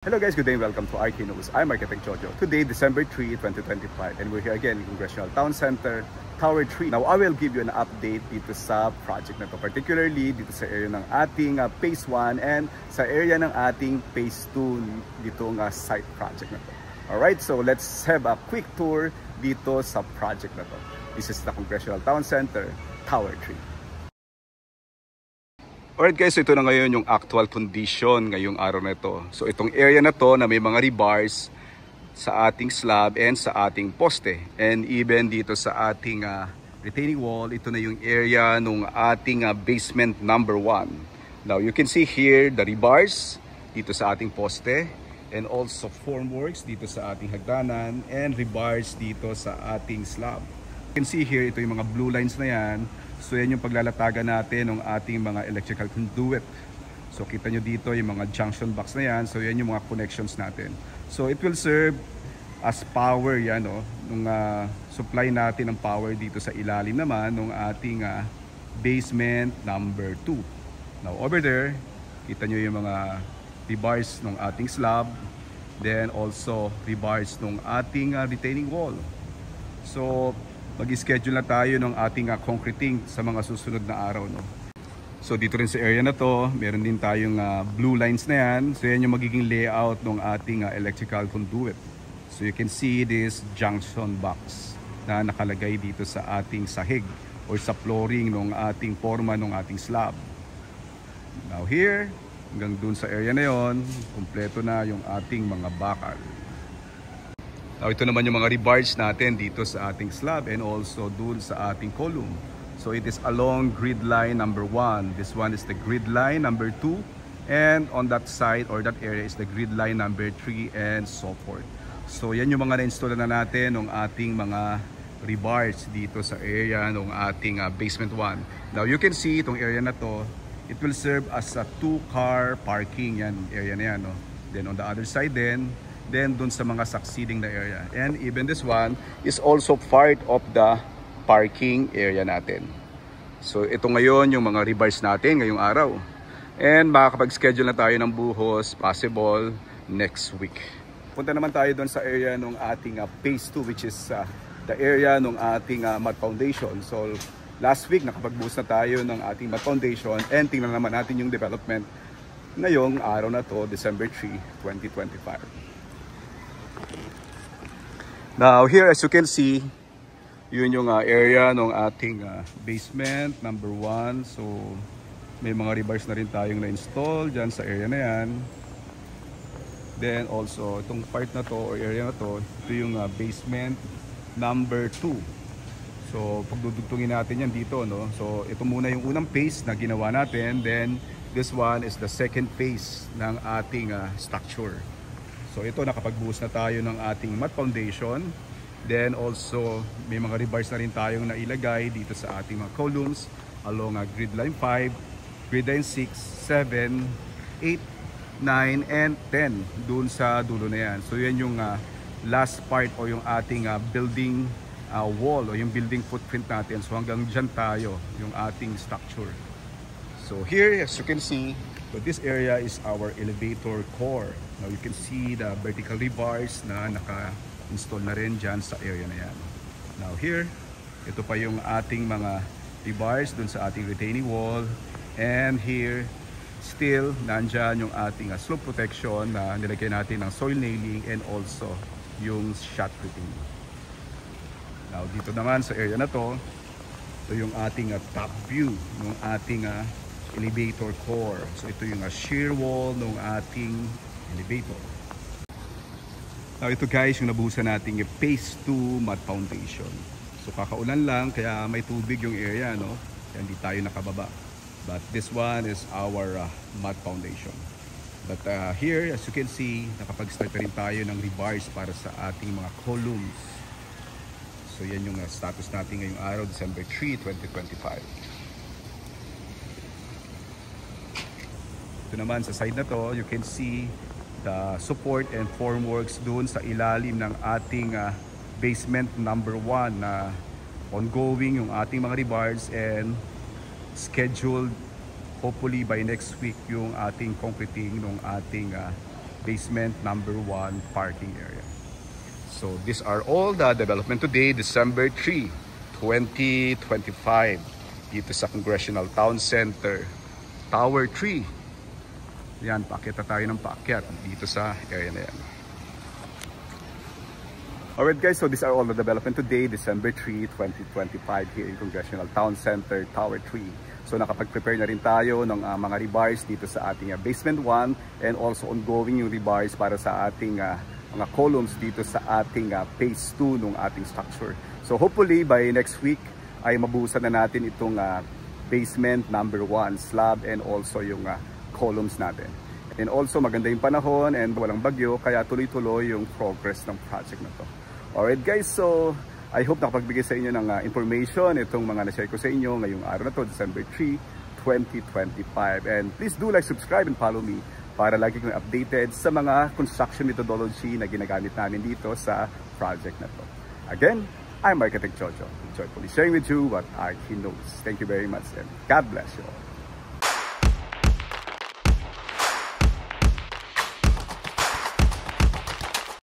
Hello guys, good day and welcome to RK News. I'm Architect Jojo. Today, December 3, 2025, and we're here again in Congressional Town Center, Tower 3. Now, I will give you an update dito sa project na to, particularly dito sa area ng ating Phase 1 and sa area ng ating Phase 2 ditong site project na to. Alright, so let's have a quick tour dito sa project na to. This is the Congressional Town Center, Tower 3. Alright guys, so ito na ngayon yung actual condition ngayong araw na ito. So itong area na to na may mga rebars sa ating slab and sa ating poste. And even dito sa ating retaining wall, ito na yung area ng ating basement number 1. Now you can see here the rebars dito sa ating poste and also formworks dito sa ating hagdanan and rebars dito sa ating slab. You can see here, ito yung mga blue lines na yan. So yan yung paglalatagan natin ng ating mga electrical conduit. So kita nyo dito yung mga junction box na yan. So yan yung mga connections natin. So it will serve as power yan, no? Nung supply natin ng power dito sa ilalim naman ng ating basement number 2. Now over there, kita nyo yung mga rebars ng ating slab. Then also rebars ng ating retaining wall. So mag-schedule na tayo ng ating concreting sa mga susunod na araw, no? So dito rin sa area na to, meron din tayong blue lines na yan. So yan yung magiging layout ng ating electrical conduit. So you can see this junction box na nakalagay dito sa ating sahig or sa flooring ng ating forma ng ating slab. Now here, hanggang dun sa area na yon, kumpleto na yung ating mga bakal. Now, ito naman yung mga rebars natin dito sa ating slab and also dun sa ating column. So it is along grid line number 1. This one is the grid line number 2. And on that side or that area is the grid line number 3 and so forth. So yan yung mga na-install na natin ng ating mga rebars dito sa area ng ating basement 1. Now you can see itong area na to, it will serve as a 2-car parking yan, area na yan, no? Then on the other side then dun sa mga succeeding na area. And even this one is also part of the parking area natin. So ito ngayon yung mga rebars natin ngayong araw. And makakapag-schedule na tayo ng buhos, possible next week. Punta naman tayo dun sa area ng ating phase 2, which is the area ng ating mat foundation. So last week nakapag-buhos na tayo ng ating mat foundation and tingnan naman natin yung development ngayong araw na to, December 3, 2025. Now here, as you can see, yun yung area ng ating basement number 1. So may mga rebars na rin tayong na-install dyan sa area na yan. Then also itong part na to or area na to, ito yung basement number 2. So pagdudugtungin natin yan dito, no? So ito muna yung unang phase na ginawa natin. Then this one is the second phase ng ating structure. So ito, nakapagbuhos na tayo ng ating mat foundation. Then also may mga rebars na rin tayong nailagay dito sa ating mga columns along grid line 5, grid line 6, 7, 8, 9, and 10 dun sa dulo na yan. So yan yung last part o yung ating building wall o yung building footprint natin. So hanggang dyan tayo yung ating structure. So here, as you can see, so this area is our elevator core. Now you can see the vertical rebars na naka-install na rin dyan sa area na yan. Now here, ito pa yung ating mga rebars dun sa ating retaining wall. And here, still nandyan yung ating slope protection na nilagay natin ng soil nailing and also yung shotcreting. Now dito naman sa area na to, ito yung ating top view ng ating elevator core. So ito yung shear wall ng ating elevator. Now ito guys yung nabuhusan nating phase 2 mat foundation. So kakaulan lang kaya may tubig yung area, no? Kaya hindi tayo nakababa. But this one is our mat foundation. But here, as you can see, nakapag-start rin tayo ng rebars para sa ating mga columns. So yan yung status natin ngayong araw, December 3, 2025. Ito naman sa side na to, you can see the support and formworks doon sa ilalim ng ating basement number 1 na ongoing yung ating mga rebars and scheduled hopefully by next week yung ating concreting ng ating basement number 1 parking area. So these are all the development today, December 3, 2025, dito sa Congressional Town Center, Tower 3. Yan, paakyat na tayo ng paakyat dito sa area na yan. Alright guys, so these are all the development today, December 3, 2025 here in Congressional Town Center, Tower 3. So nakapag-prepare na rin tayo ng mga rebars dito sa ating basement 1 and also ongoing yung rebars para sa ating mga columns dito sa ating phase 2 ng ating structure. So hopefully by next week ay mabuhusan na natin itong basement number 1 slab and also yung columns natin. And also maganda yung panahon and walang bagyo kaya tuloy-tuloy yung progress ng project na to. Alright guys, so I hope nakapagbigay sa inyo ng information itong mga na-share ko sa inyo ngayong araw na to, December 3, 2025. And please do like, subscribe and follow me para lagi kong updated sa mga construction methodology na ginagamit namin dito sa project na to. Again, I'm Architect Jojo. Joyfully sharing with you what Archie knows. Thank you very much and God bless you all.